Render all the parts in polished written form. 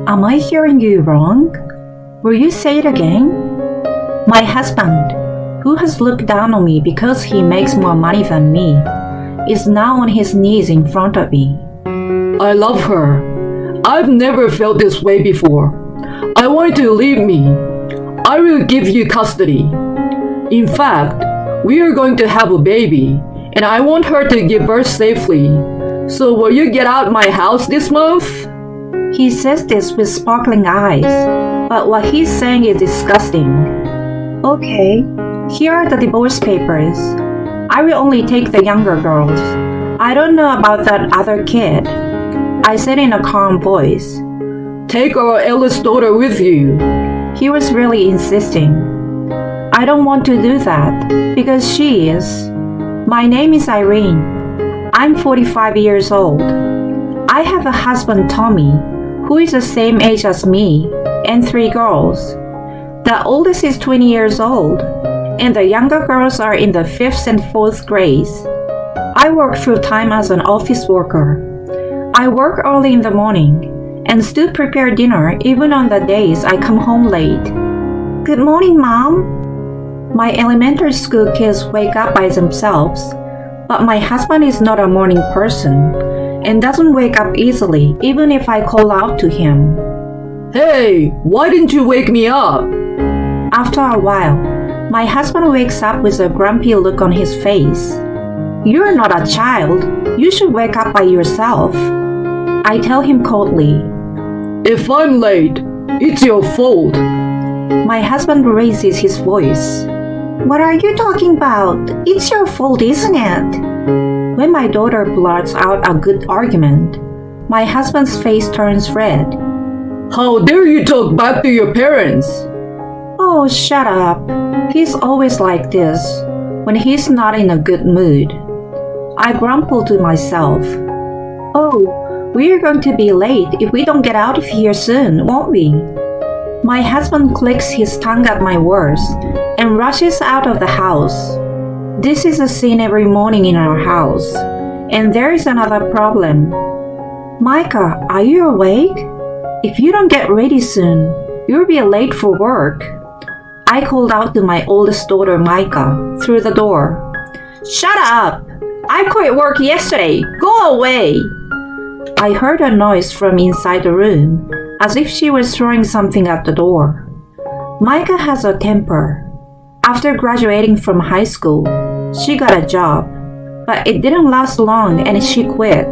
Am I hearing you wrong? Will you say it again? My husband, who has looked down on me because he makes more money than me, is now on his knees in front of me. I love her. I've never felt this way before. I want you to leave me. I will give you custody. In fact, we are going to have a baby, and I want her to give birth safely. So will you get out my house this month? He says this with sparkling eyes, but what he's saying is disgusting. Okay, here are the divorce papers. I will only take the younger girls. I don't know about that other kid. I said in a calm voice. Take our eldest daughter with you. He was really insisting. I don't want to do that, because she is. My name is Irene. I'm 45 years old. I have a husband, Tommy, who is the same age as me, and 3 girls. The oldest is 20 years old, and the younger girls are in the 5th and 4th grades. I work full-time as an office worker. I work early in the morning and still prepare dinner even on the days I come home late. Good morning, Mom. My elementary school kids wake up by themselves, but my husband is not a morning person and doesn't wake up easily even if I call out to him. Hey, why didn't you wake me up? After a while, my husband wakes up with a grumpy look on his face. You're not a child. You should wake up by yourself. I tell him coldly. If I'm late, it's your fault. My husband raises his voice. What are you talking about? It's your fault, isn't it? When my daughter blurts out a good argument, my husband's face turns red. How dare you talk back to your parents? Oh, shut up. He's always like this when he's not in a good mood. I grumble to myself. Oh, we're going to be late if we don't get out of here soon, won't we? My husband clicks his tongue at my words and rushes out of the house. This is a scene every morning in our house. And there is another problem. Micah, are you awake? If you don't get ready soon, you'll be late for work. I called out to my oldest daughter, Micah, through the door. Shut up! I quit work yesterday. Go away! I heard a noise from inside the room, as if she was throwing something at the door. Micah has a temper. After graduating from high school, she got a job, but it didn't last long and she quit.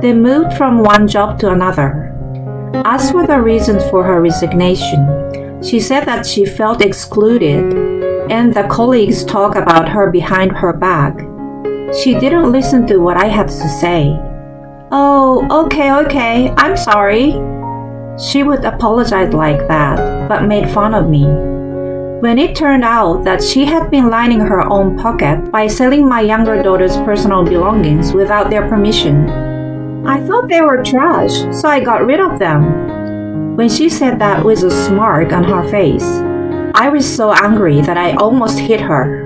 They moved from one job to another. As for the reasons for her resignation, she said that she felt excluded and the colleagues talk about her behind her back. She didn't listen to what I had to say. Oh, okay, I'm sorry. She would apologize like that, but made fun of me. When it turned out that she had been lining her own pocket by selling my younger daughter's personal belongings without their permission. I thought they were trash, so I got rid of them. When she said that with a smirk on her face, I was so angry that I almost hit her.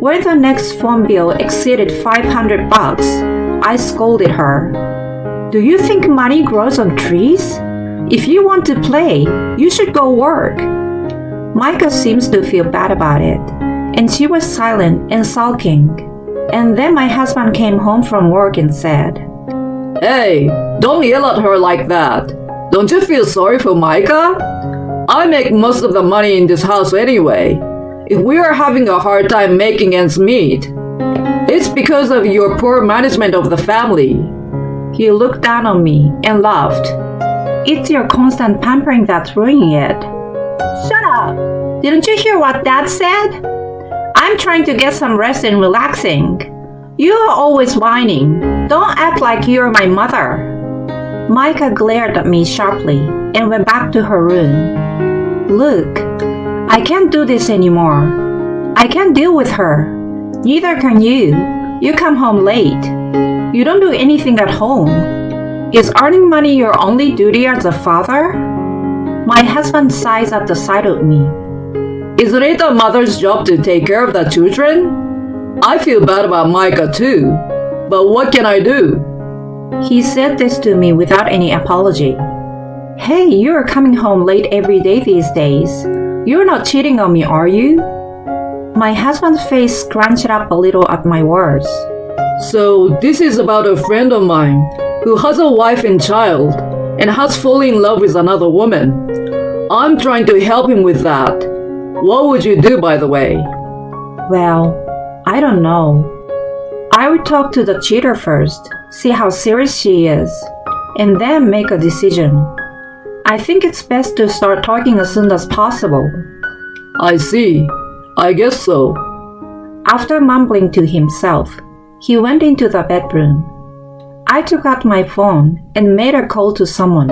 When the next phone bill exceeded $500, I scolded her. Do you think money grows on trees? If you want to play, you should go work. Micah seems to feel bad about it, and she was silent and sulking. And then my husband came home from work and said, Hey, don't yell at her like that. Don't you feel sorry for Micah? I make most of the money in this house anyway. If we are having a hard time making ends meet, it's because of your poor management of the family. He looked down on me and laughed. It's your constant pampering that's ruining it. Shut up! Didn't you hear what Dad said? I'm trying to get some rest and relaxing. You are always whining. Don't act like you're my mother. Micah glared at me sharply and went back to her room. Look, I can't do this anymore. I can't deal with her. Neither can you. You come home late. You don't do anything at home. Is earning money your only duty as a father? My husband sighs at the sight of me. Isn't it a mother's job to take care of the children? I feel bad about Micah too, but what can I do? He said this to me without any apology. Hey, you're coming home late every day these days. You're not cheating on me, are you? My husband's face scrunched up a little at my words. So, this is about a friend of mine who has a wife and child and has fallen in love with another woman. I'm trying to help him with that. What would you do, by the way? Well, I don't know. I would talk to the cheater first, see how serious she is, and then make a decision. I think it's best to start talking as soon as possible. I see. I guess so. After mumbling to himself, he went into the bedroom. I took out my phone and made a call to someone.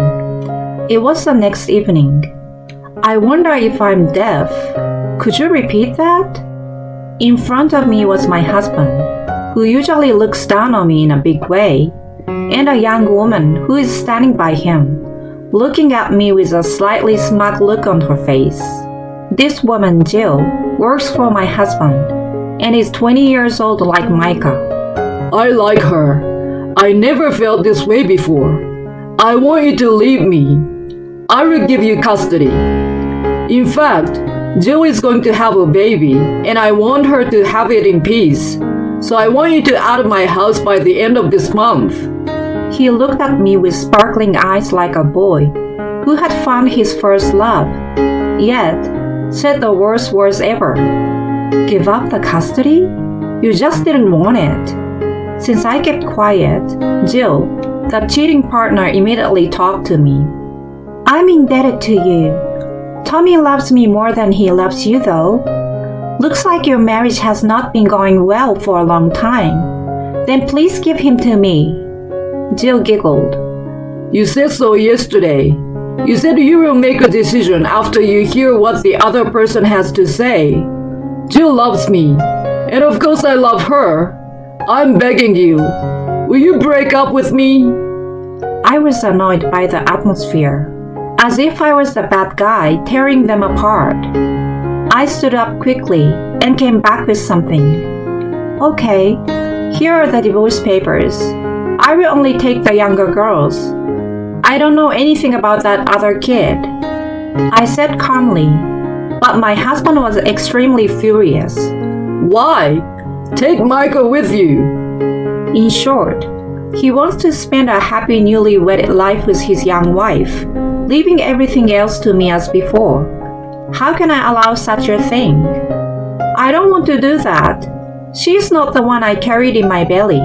It was the next evening. I wonder if I'm deaf. Could you repeat that? In front of me was my husband, who usually looks down on me in a big way, and a young woman who is standing by him, looking at me with a slightly smug look on her face. This woman, Jill, works for my husband and is 20 years old like Micah. I like her. I never felt this way before. I want you to leave me. I will give you custody. In fact, Jill is going to have a baby, and I want her to have it in peace. So I want you to out of my house by the end of this month. He looked at me with sparkling eyes like a boy who had found his first love, yet said the worst words ever. Give up the custody? You just didn't want it. Since I kept quiet, Jill, the cheating partner, immediately talked to me. I'm indebted to you. Tommy loves me more than he loves you, though. Looks like your marriage has not been going well for a long time. Then please give him to me. Jill giggled. You said so yesterday. You said you will make a decision after you hear what the other person has to say. Jill loves me, and of course I love her. I'm begging you. Will you break up with me? I was annoyed by the atmosphere, as if I was the bad guy tearing them apart. I stood up quickly and came back with something. Okay, here are the divorce papers. I will only take the younger girls. I don't know anything about that other kid, I said calmly, but my husband was extremely furious. Why? Take Micah with you. In short, he wants to spend a happy newly wedded life with his young wife, leaving everything else to me as before. How can I allow such a thing? I don't want to do that. She's not the one I carried in my belly.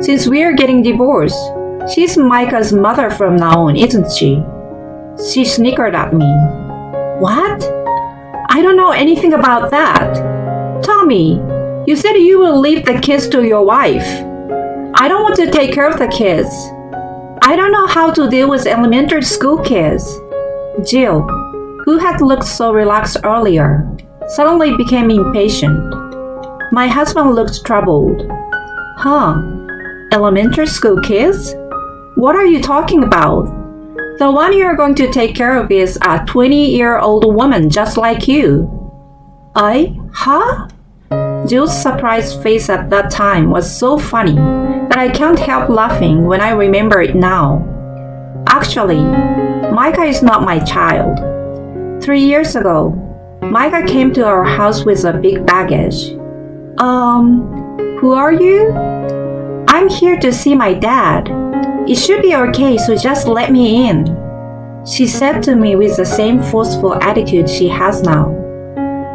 Since we are getting divorced, she's Micah's mother from now on, isn't she? She snickered at me. What? I don't know anything about that. Tommy, you said you will leave the kids to your wife. I don't want to take care of the kids. I don't know how to deal with elementary school kids. Jill, who had looked so relaxed earlier, suddenly became impatient. My husband looked troubled. Huh? Elementary school kids? What are you talking about? The one you're going to take care of is a 20-year-old woman just like you. Huh? Jill's surprised face at that time was so funny that I can't help laughing when I remember it now. Actually, Micah is not my child. 3 years ago, Micah came to our house with a big baggage. Who are you? I'm here to see my dad. It should be okay, so just let me in, she said to me with the same forceful attitude she has now.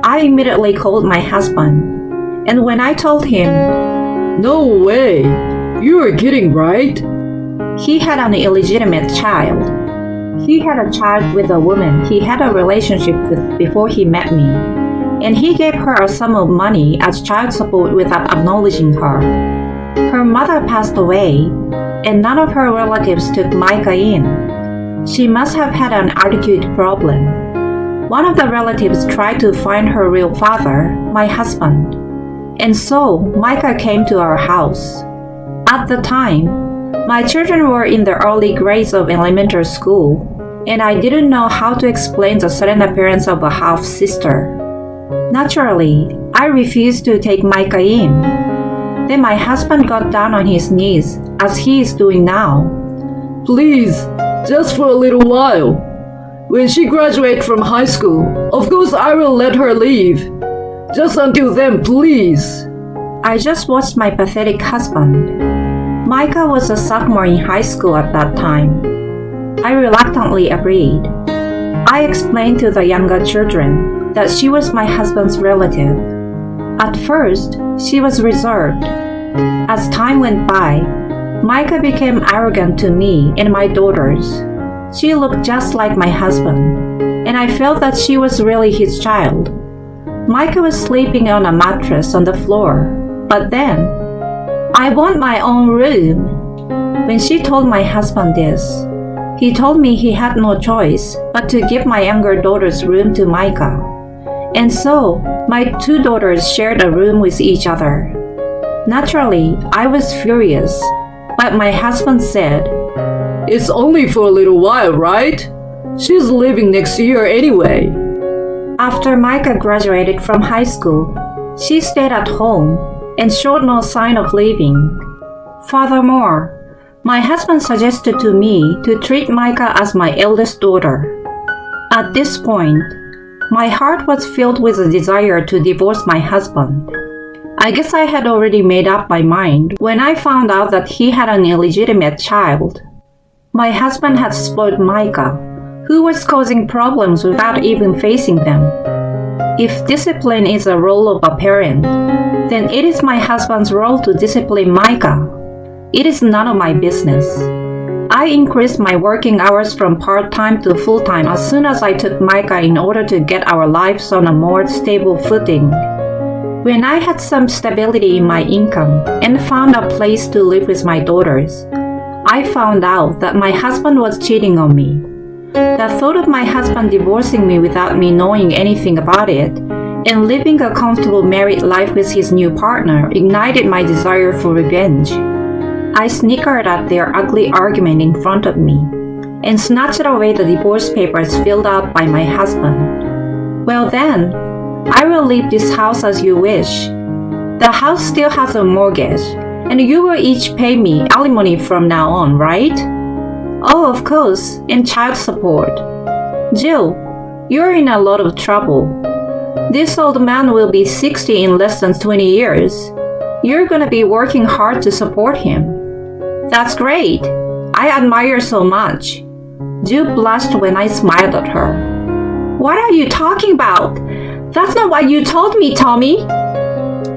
I immediately called my husband, and when I told him, No way! You are kidding, right? He had an illegitimate child. He had a child with a woman he had a relationship with before he met me, and he gave her a sum of money as child support without acknowledging her. Her mother passed away, and none of her relatives took Micah in. She must have had an attitude problem. One of the relatives tried to find her real father, my husband, and so Micah came to our house. At the time, my children were in the early grades of elementary school, and I didn't know how to explain the sudden appearance of a half-sister. Naturally, I refused to take Micah in. Then my husband got down on his knees, as he is doing now. Please, Just for a little while. When she graduates from high school, of course I will let her leave. Just until then, please. I just watched my pathetic husband. Micah was a sophomore in high school at that time. I reluctantly agreed. I explained to the younger children that she was my husband's relative. At first, she was reserved. As time went by, Micah became arrogant to me and my daughters. She looked just like my husband, and I felt that she was really his child. Micah was sleeping on a mattress on the floor, but then, I want my own room. When she told my husband this, he told me he had no choice but to give my younger daughter's room to Micah. And so, my two daughters shared a room with each other. Naturally, I was furious, but my husband said, It's only for a little while, right? She's leaving next year anyway. After Micah graduated from high school, she stayed at home and showed no sign of leaving. Furthermore, my husband suggested to me to treat Micah as my eldest daughter. At this point, my heart was filled with a desire to divorce my husband. I guess I had already made up my mind when I found out that he had an illegitimate child. My husband had spoiled Micah, who was causing problems without even facing them. If discipline is a role of a parent, then it is my husband's role to discipline Micah. It is none of my business. I increased my working hours from part-time to full-time as soon as I took Micah in order to get our lives on a more stable footing. When I had some stability in my income and found a place to live with my daughters, I found out that my husband was cheating on me. The thought of my husband divorcing me without me knowing anything about it and living a comfortable married life with his new partner ignited my desire for revenge. I snickered at their ugly argument in front of me and snatched away the divorce papers filled out by my husband. Well then, I will leave this house as you wish. The house still has a mortgage, and you will each pay me alimony from now on, right? Oh, of course, and child support. Jill, you're in a lot of trouble. This old man will be 60 in less than 20 years. You're gonna be working hard to support him. That's great. I admire so much. Jill blushed when I smiled at her. What are you talking about? That's not what you told me, Tommy.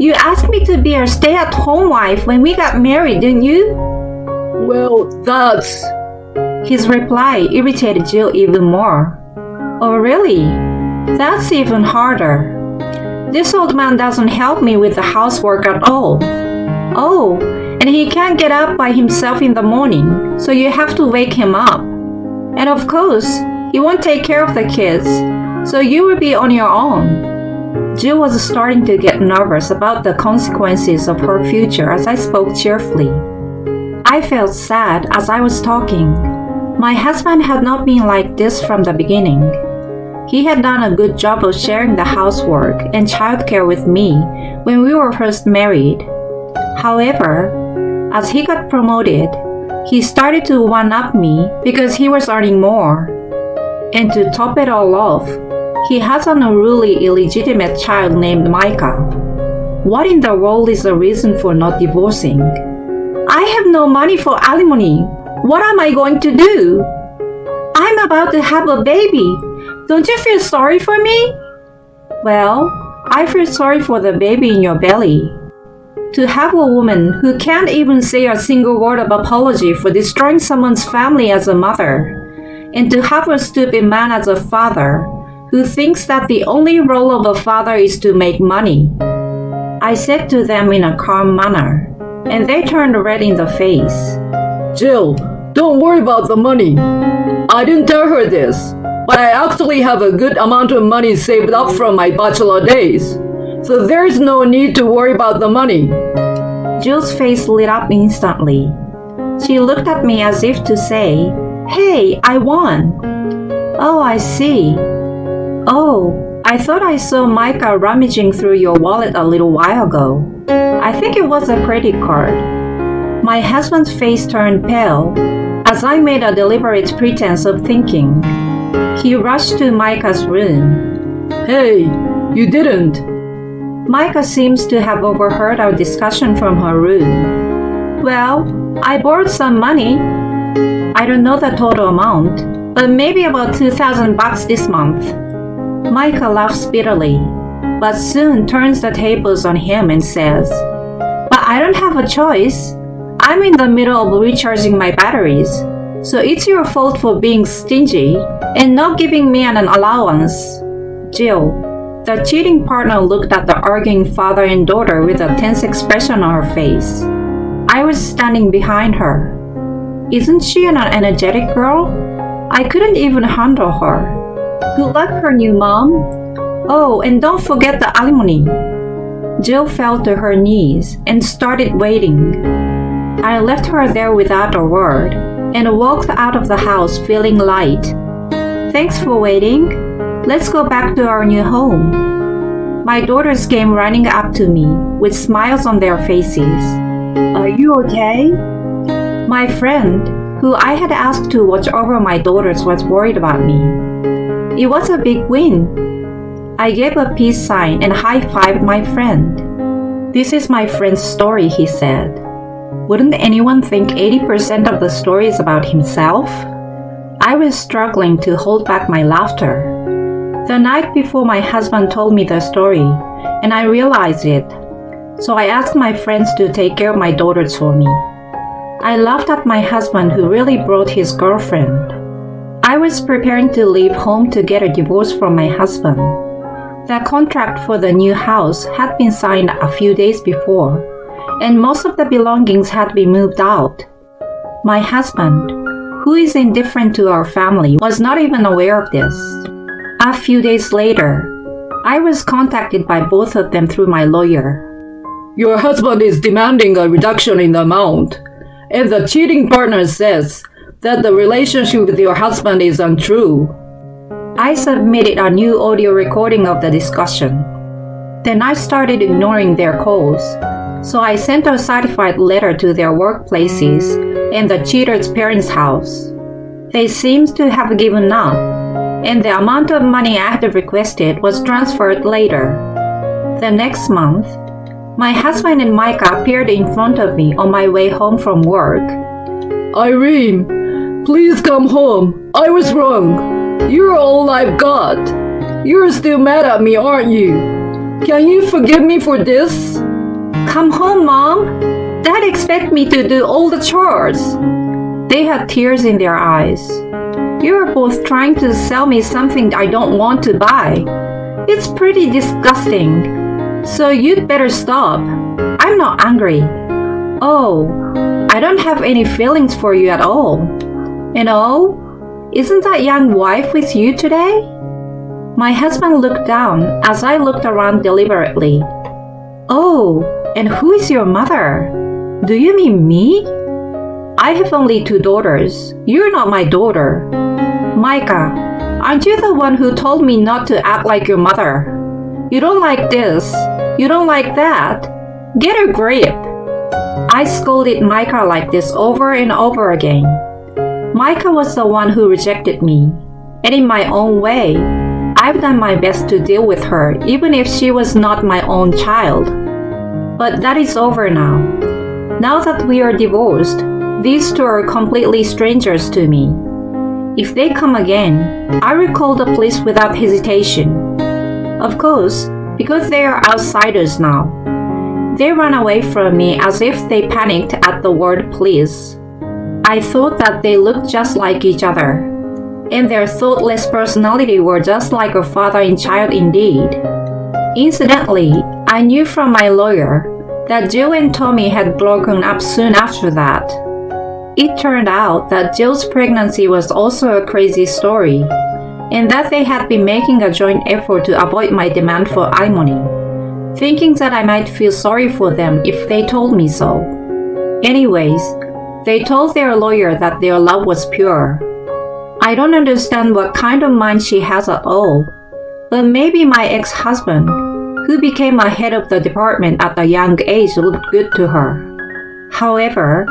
You asked me to be a stay-at-home wife when we got married, didn't you? Well, that's... His reply irritated Jill even more. Oh, really? That's even harder. This old man doesn't help me with the housework at all. Oh, and he can't get up by himself in the morning, so you have to wake him up. And of course, he won't take care of the kids, so you will be on your own. Jill was starting to get nervous about the consequences of her future as I spoke cheerfully. I felt sad as I was talking. My husband had not been like this from the beginning. He had done a good job of sharing the housework and childcare with me when we were first married. However, as he got promoted, he started to one-up me because he was earning more. And to top it all off, he has an unruly illegitimate child named Micah. What in the world is the reason for not divorcing? I have no money for alimony. What am I going to do? I'm about to have a baby. Don't you feel sorry for me? Well, I feel sorry for the baby in your belly. To have a woman who can't even say a single word of apology for destroying someone's family as a mother, and to have a stupid man as a father who thinks that the only role of a father is to make money. I said to them in a calm manner, and they turned red in the face. Jill, don't worry about the money. I didn't tell her this, but I actually have a good amount of money saved up from my bachelor days, so there's no need to worry about the money. Jill's face lit up instantly. She looked at me as if to say, "Hey, I won." Oh, I see. Oh, I thought I saw Micah rummaging through your wallet a little while ago. I think it was a credit card. My husband's face turned pale as I made a deliberate pretense of thinking. He rushed to Micah's room. Hey, you didn't. Micah seems to have overheard our discussion from her room. Well, I borrowed some money. I don't know the total amount, but maybe about $2,000 this month. Micah laughs bitterly, but soon turns the tables on him and says, But I don't have a choice. I'm in the middle of recharging my batteries, so it's your fault for being stingy and not giving me an allowance. Jill, the cheating partner, looked at the arguing father and daughter with a tense expression on her face. I was standing behind her. Isn't she an energetic girl? I couldn't even handle her. Good luck, her new mom. Oh, and don't forget the alimony. Jill fell to her knees and started waiting. I left her there without a word and walked out of the house feeling light. Thanks for waiting. Let's go back to our new home. My daughters came running up to me with smiles on their faces. Are you okay? My friend, who I had asked to watch over my daughters, was worried about me. It was a big win. I gave a peace sign and high-fived my friend. This is my friend's story, he said. Wouldn't anyone think 80% of the story is about himself? I was struggling to hold back my laughter. The night before, my husband told me the story, and I realized it. So I asked my friends to take care of my daughters for me. I laughed at my husband, who really brought his girlfriend. I was preparing to leave home to get a divorce from my husband. The contract for the new house had been signed a few days before, and most of the belongings had been moved out. My husband, who is indifferent to our family, was not even aware of this. A few days later, I was contacted by both of them through my lawyer. Your husband is demanding a reduction in the amount, and the cheating partner says that the relationship with your husband is untrue. I submitted a new audio recording of the discussion. Then I started ignoring their calls, so I sent a certified letter to their workplaces and the cheater's parents' house. They seemed to have given up, and the amount of money I had requested was transferred later. The next month, my husband and Micah appeared in front of me on my way home from work. Irene, please come home. I was wrong. You're all I've got. You're still mad at me, aren't you? Can you forgive me for this? Come home, Mom. Dad expects me to do all the chores. They had tears in their eyes. You're both trying to sell me something I don't want to buy. It's pretty disgusting. So you'd better stop. I'm not angry. Oh, I don't have any feelings for you at all. And oh, isn't that young wife with you today? My husband looked down as I looked around deliberately. Oh, and who is your mother? Do you mean me? I have only 2 daughters. You're not my daughter. Micah, aren't you the one who told me not to act like your mother? You don't like this. You don't like that. Get a grip. I scolded Micah like this over and over again. Micah was the one who rejected me, and in my own way, I've done my best to deal with her, even if she was not my own child. But that is over now. Now that we are divorced, these 2 are completely strangers to me. If they come again, I will call the police without hesitation. Of course, because they are outsiders now. They ran away from me as if they panicked at the word please. I thought that they looked just like each other, and their thoughtless personality were just like a father and child indeed. Incidentally, I knew from my lawyer that Jill and Tommy had broken up soon after that. It turned out that Jill's pregnancy was also a crazy story, and that they had been making a joint effort to avoid my demand for alimony, thinking that I might feel sorry for them if they told me so. Anyways, they told their lawyer that their love was pure. I don't understand what kind of mind she has at all, but maybe my ex-husband, who became a head of the department at a young age, looked good to her. However,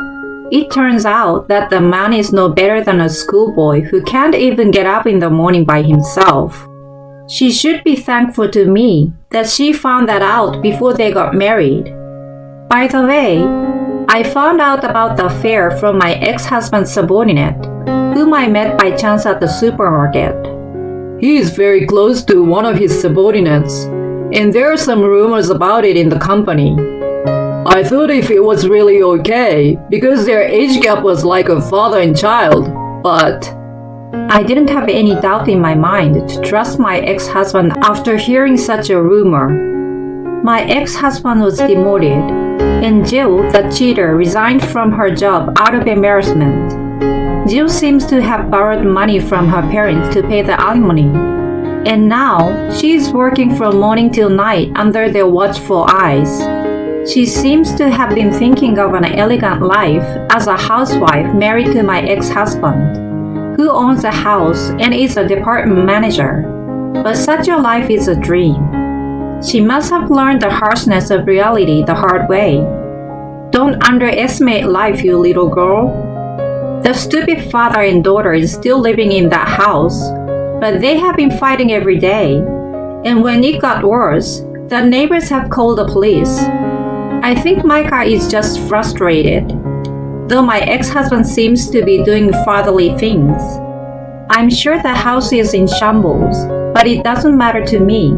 It turns out that the man is no better than a schoolboy who can't even get up in the morning by himself. She should be thankful to me that she found that out before they got married. By the way, I found out about the affair from my ex-husband's subordinate, whom I met by chance at the supermarket. He is very close to one of his subordinates, and there are some rumors about it in the company. I thought if it was really okay, because their age gap was like a father and child, but I didn't have any doubt in my mind to trust my ex-husband after hearing such a rumor. My ex-husband was demoted, and Jill, the cheater, resigned from her job out of embarrassment. Jill seems to have borrowed money from her parents to pay the alimony, and now she is working from morning till night under their watchful eyes. She seems to have been thinking of an elegant life as a housewife married to my ex-husband, who owns a house and is a department manager. But such a life is a dream. She must have learned the harshness of reality the hard way. Don't underestimate life, you little girl. The stupid father and daughter is still living in that house, but they have been fighting every day. And when it got worse, the neighbors have called the police. I think Micah is just frustrated, though my ex-husband seems to be doing fatherly things. I'm sure the house is in shambles, but it doesn't matter to me.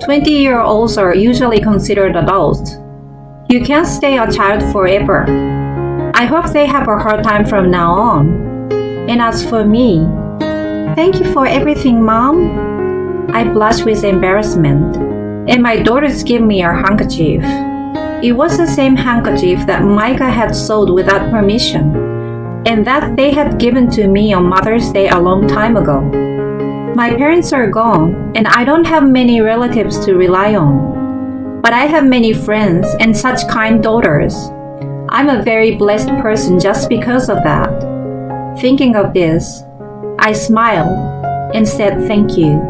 20-year-olds are usually considered adults. You can't stay a child forever. I hope they have a hard time from now on. And as for me, thank you for everything, Mom. I blush with embarrassment, and my daughters give me a handkerchief. It was the same handkerchief that Micah had sold without permission, and that they had given to me on Mother's Day a long time ago. My parents are gone, and I don't have many relatives to rely on. But I have many friends and such kind daughters. I'm a very blessed person just because of that. Thinking of this, I smiled and said thank you.